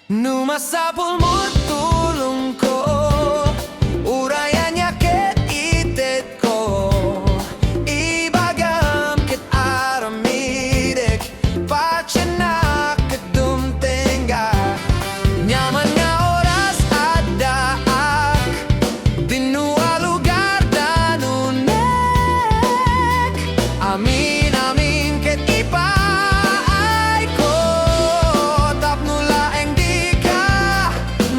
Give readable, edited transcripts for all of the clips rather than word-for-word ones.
Numasapul mo't tulong ko, urayan niya ket itet ko, ibagam ket aramidek, patsyanak ket dumtengga. Nyaman nga oras at daak, dinua lugar danunek, amin amin ket ipaay ko, tapno laeng di ka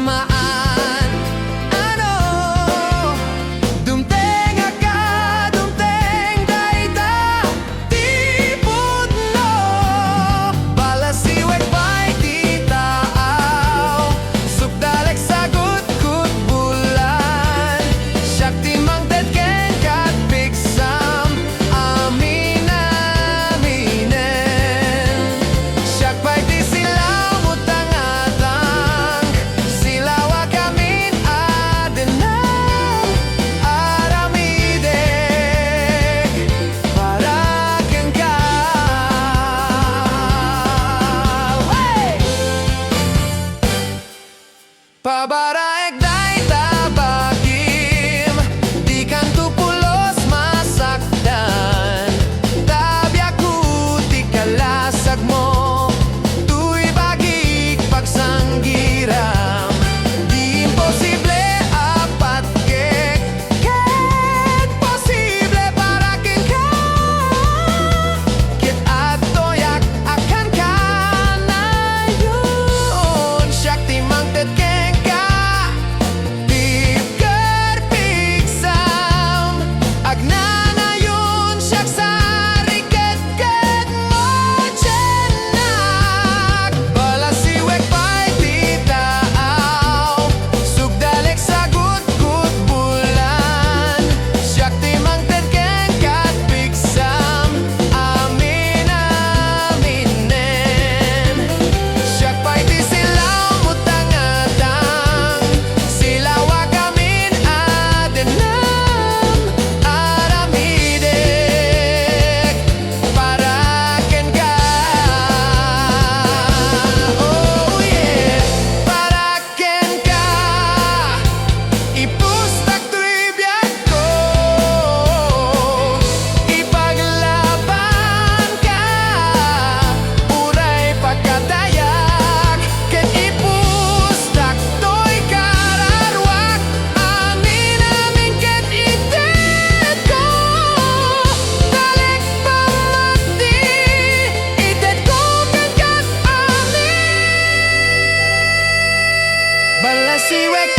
maan. Ano, dumtenga ka, dumteng dayta, tipod no, balasiwek pa'y di taaw, sukdalek sagot kut bulan, siyak timang tetken kat piksam, amin aminen, siyak pa'y di silaw mutangatang, silawa kamin adenang, aramidek, paraken ka. Hey! Pabaraek dayta bakim, di kan tupulos masakdan, tabyaku ti kalasag mo, tuy bagik pagsanggiram, di imposible apat ket posible paraken ka, ket atoyak akan kanayon, siyak timang tetken ka, tipker piksam, agnanayon siyak sariket ket motyanak, balasiwek pa'y di taaw, sukdalek sagut kut bulan, siyak timang tetken kat piksam, amin aminen, siyak pa'y di silaw mutangatang, silawa kamin adenam, aramidek, paraken ka. Oh yeah, paraken ka, ipustak tuibyak ko, ipaglaban ka, uray pagkadayak, ket ipustak to'y kararwak, amin amin ket itet ko, dalek pamati, itet ko ket kat amin, balasiwek